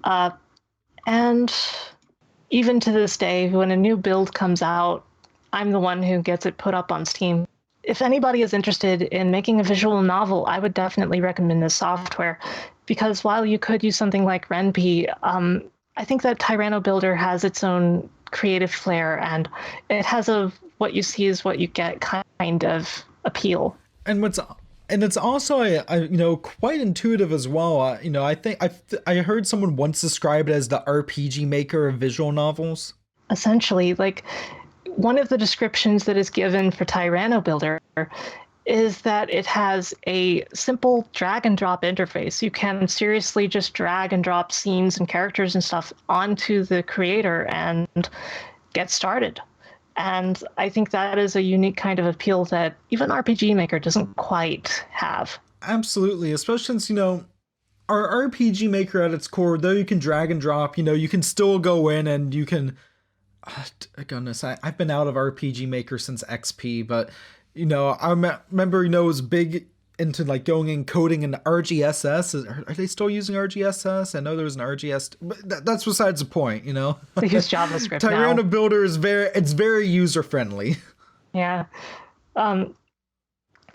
And even to this day, when a new build comes out, I'm the one who gets it put up on Steam. If anybody is interested in making a visual novel, I would definitely recommend this software, because while you could use something like Ren'Py, I think that Tyranno Builder has its own creative flair, and it has a what you see is what you get kind of appeal. And it's also quite intuitive as well. I think I heard someone once describe it as the RPG maker of visual novels. Essentially, like, one of the descriptions that is given for Tyranno Builder is that it has a simple drag and drop interface. You can seriously just drag and drop scenes and characters and stuff onto the creator and get started. And I think that is a unique kind of appeal that even RPG Maker doesn't quite have. Absolutely, especially since, our RPG Maker at its core, though you can drag and drop, you can still go in and you can... goodness, I've been out of RPG Maker since XP, but, I remember, it was big into, like, going and coding in RGSS. Are they still using RGSS? I know there was an RGS, but that's besides the point, They use JavaScript now. Tyranno Builder is very user-friendly. Yeah.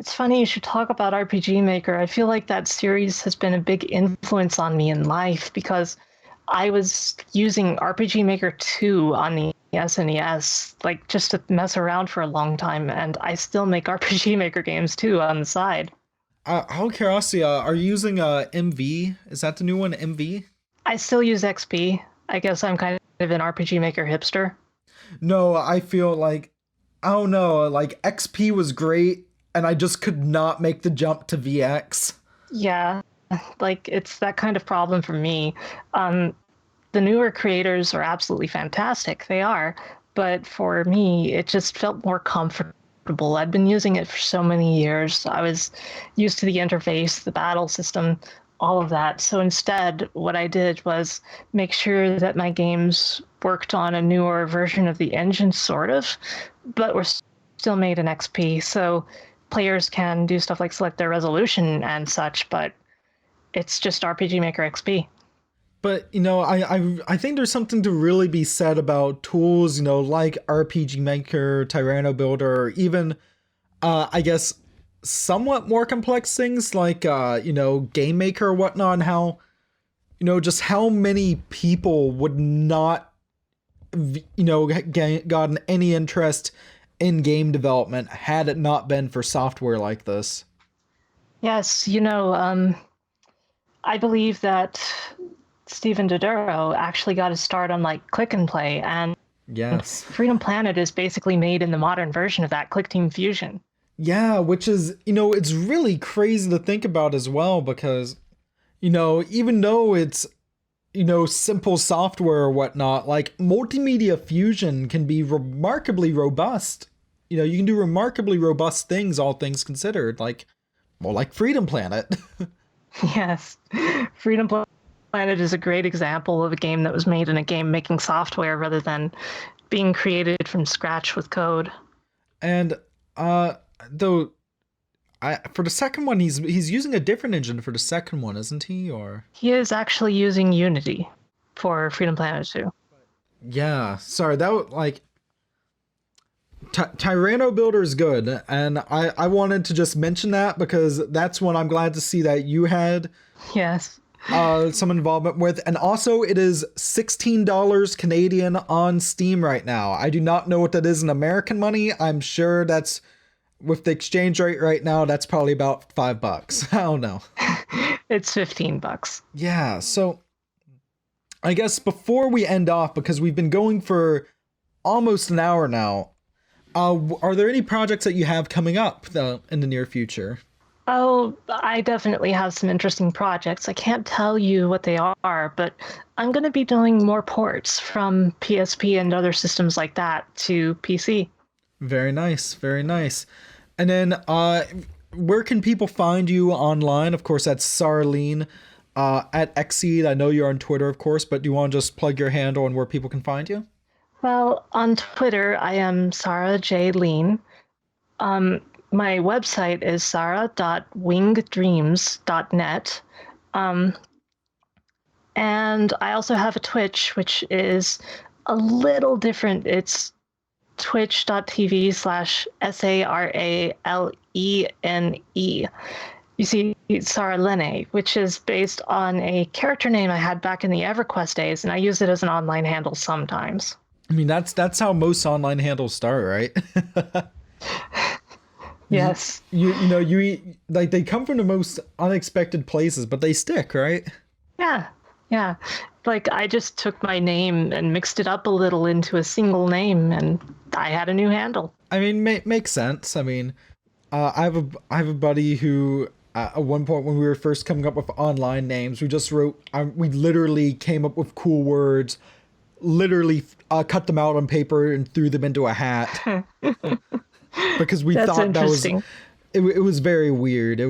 It's funny you should talk about RPG Maker. I feel like that series has been a big influence on me in life, because I was using RPG Maker 2 on the SNES, like, just to mess around for a long time, and I still make RPG Maker games too on the side. Out of curiosity, are you using MV? Is that the new one, MV? I still use XP. I guess I'm kind of an RPG Maker hipster. No, I feel like, I don't know, like, XP was great, and I just could not make the jump to VX. Yeah, like, it's that kind of problem for me. The newer creators are absolutely fantastic. They are. But for me, it just felt more comfortable. I'd been using it for so many years. I was used to the interface, the battle system, all of that. So instead, what I did was make sure that my games worked on a newer version of the engine, sort of, but were still made in XP. So players can do stuff like select their resolution and such, but it's just RPG Maker XP. But I think there's something to really be said about tools, like RPG Maker, Tyranno Builder, or even I guess somewhat more complex things like Game Maker or whatnot, and how just how many people would not gotten any interest in game development had it not been for software like this. Yes, I believe that Stephen Doduro actually got his start on like Click and Play, and Yes. Freedom Planet is basically made in the modern version of that, Click Team Fusion. Yeah, which is, it's really crazy to think about as well because, even though it's, simple software or whatnot, like multimedia fusion can be remarkably robust. You can do remarkably robust things, all things considered, like, well, like Freedom Planet. Yes, Freedom Planet is a great example of a game that was made in a game making software rather than being created from scratch with code. And, though, for the second one, he's using a different engine for the second one, isn't he? Or he is actually using Unity for Freedom Planet 2. Yeah, sorry, that was like Tyranno Builder is good, and I wanted to just mention that because that's one I'm glad to see that you had Yes. Some involvement with, and also it is $16 Canadian on Steam right now. I do not know what that is in American money. I'm sure that's with the exchange rate right now, that's probably about $5. I don't know. It's $15. Yeah, so I guess before we end off, because we've been going for almost an hour now, are there any projects that you have coming up in the near future? Oh, I definitely have some interesting projects. I can't tell you what they are, but I'm going to be doing more ports from PSP and other systems like that to PC. Very nice, very nice. And then, where can people find you online? Of course, that's Sara Leen, at XSEED. I know you're on Twitter, of course, but do you want to just plug your handle and where people can find you? Well, on Twitter, I am Sara J. Leen. My website is sara.wingdreams.net. And I also have a Twitch, which is a little different. It's twitch.tv/SARALENE. You see, Sara Leen, which is based on a character name I had back in the EverQuest days, and I use it as an online handle sometimes. I mean, that's how most online handles start, right? Yes. You like they come from the most unexpected places, but they stick, right? Yeah. Like I just took my name and mixed it up a little into a single name, and I had a new handle. I mean, makes sense. I mean, I have a buddy who at one point when we were first coming up with online names, we just wrote we literally came up with cool words, literally cut them out on paper and threw them into a hat because we thought that was it was very weird.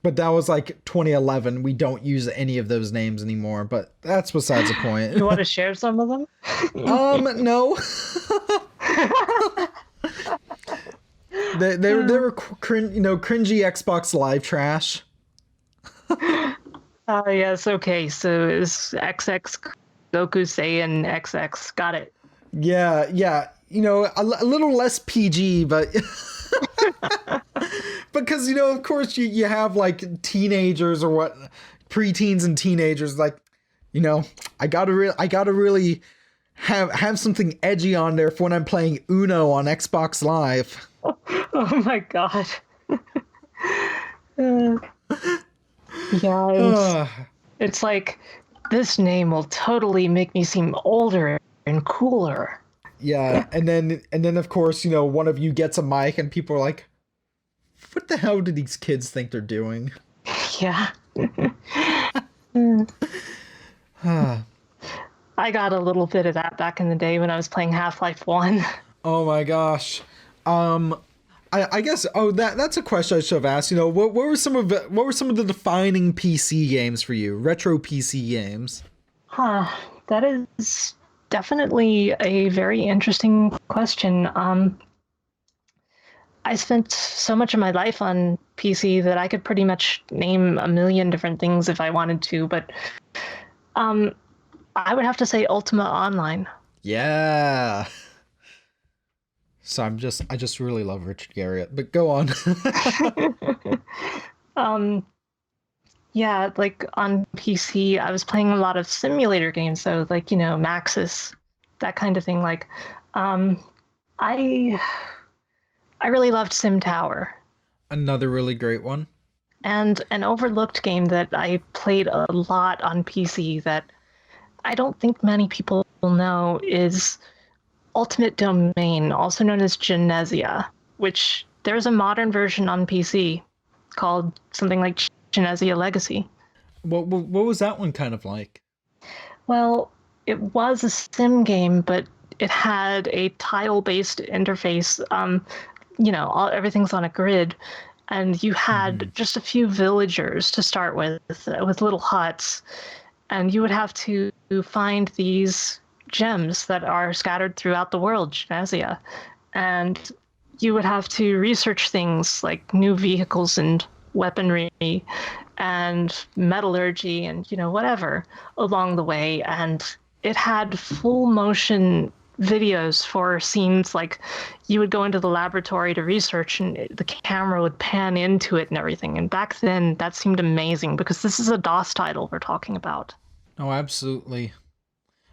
But that was like 2011. We don't use any of those names anymore, but that's besides the point. You want to share some of them? No. they were cringy Xbox Live trash. Yes, okay. So it's XX Goku Saiyan XX. Got it. Yeah. A little less PG, but because of course you have like teenagers or what, preteens and teenagers, like I gotta really have something edgy on there for when I'm playing Uno on Xbox Live. Oh my god. Yeah, it's like this name will totally make me seem older and cooler. Yeah, and then of course, one of you gets a mic and people are like, what the hell do these kids think they're doing? Yeah. I got a little bit of that back in the day when I was playing Half-Life 1. Oh my gosh. I guess that's a question I should have asked. What were some of the defining PC games for you? Retro PC games? That is definitely a very interesting question. I spent so much of my life on PC that I could pretty much name a million different things if I wanted to, but I would have to say Ultima Online. Yeah. So I just really love Richard Garriott, but go on. um, yeah, like on PC, I was playing a lot of simulator games, so like, Maxis, that kind of thing. Like, um, I I really loved Sim Tower. Another really great one. And an overlooked game that I played a lot on PC that I don't think many people know is Ultimate Domain, also known as Genesia, which there's a modern version on PC called something like Genesia Legacy. What was that one kind of like? Well, it was a sim game, but it had a tile-based interface. Everything's on a grid, and you had just a few villagers to start with little huts, and you would have to find these gems that are scattered throughout the world, Genesia, and you would have to research things like new vehicles and weaponry and metallurgy and whatever along the way. And it had full motion videos for scenes, like you would go into the laboratory to research and the camera would pan into it and everything. And back then that seemed amazing because this is a DOS title we're talking about. Oh, absolutely.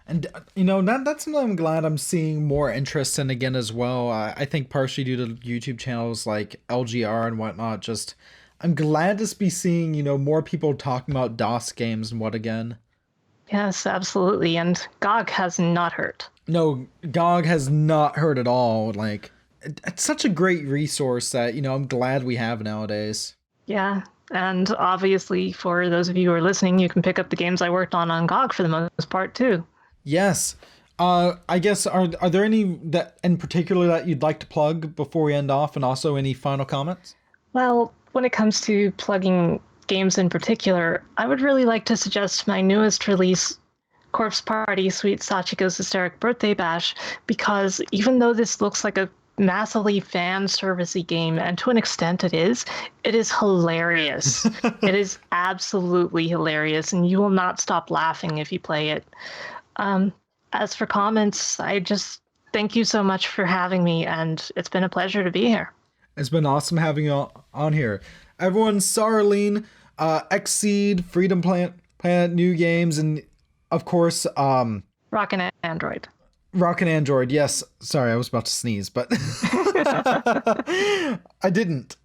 And that's something I'm glad I'm seeing more interest in again as well. I think partially due to YouTube channels like LGR and whatnot. Just I'm glad to be seeing more people talking about DOS games and what again. Yes, absolutely. And GOG has not hurt. No, GOG has not hurt at all. Like, it's such a great resource that, I'm glad we have nowadays. Yeah. And obviously, for those of you who are listening, you can pick up the games I worked on GOG for the most part, too. Yes. I guess, are there any that in particular that you'd like to plug before we end off, and also any final comments? Well, when it comes to plugging games in particular, I would really like to suggest my newest release, Corpse Party Sweet Sachiko's Hysteric Birthday Bash, because even though this looks like a massively fan servicey game, and to an extent it is hilarious. It is absolutely hilarious, and you will not stop laughing if you play it. As for comments, I just thank you so much for having me, and it's been a pleasure to be here. It's been awesome having you on here. Everyone, Sara Leen, XSEED, Freedom Planet, New Games, and of course, Rockin' Android. Rockin' Android, yes. Sorry, I was about to sneeze, but I didn't.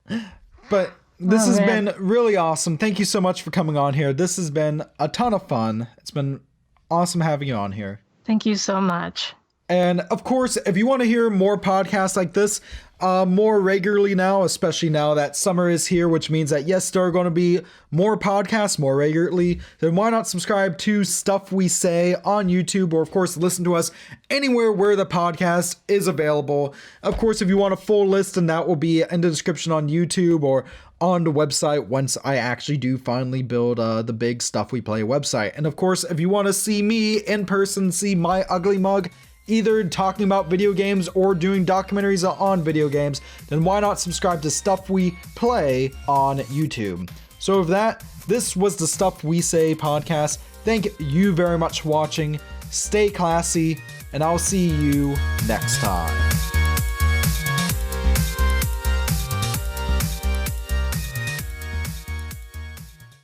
But this has been really awesome. Thank you so much for coming on here. This has been a ton of fun. It's been awesome having you on here. Thank you so much. And of course, if you want to hear more podcasts like this more regularly now, especially now that summer is here, which means that yes, there are going to be more podcasts more regularly, then why not subscribe to Stuff We Say on YouTube, or of course listen to us anywhere where the podcast is available. Of course, if you want a full list, then that will be in the description on YouTube or on the website once I actually do finally build the big Stuff We Play website. And of course, if you want to see me in person, see my ugly mug, either talking about video games or doing documentaries on video games, then why not subscribe to Stuff We Play on YouTube? So with that, this was the Stuff We Say podcast. Thank you very much for watching. Stay classy, and I'll see you next time.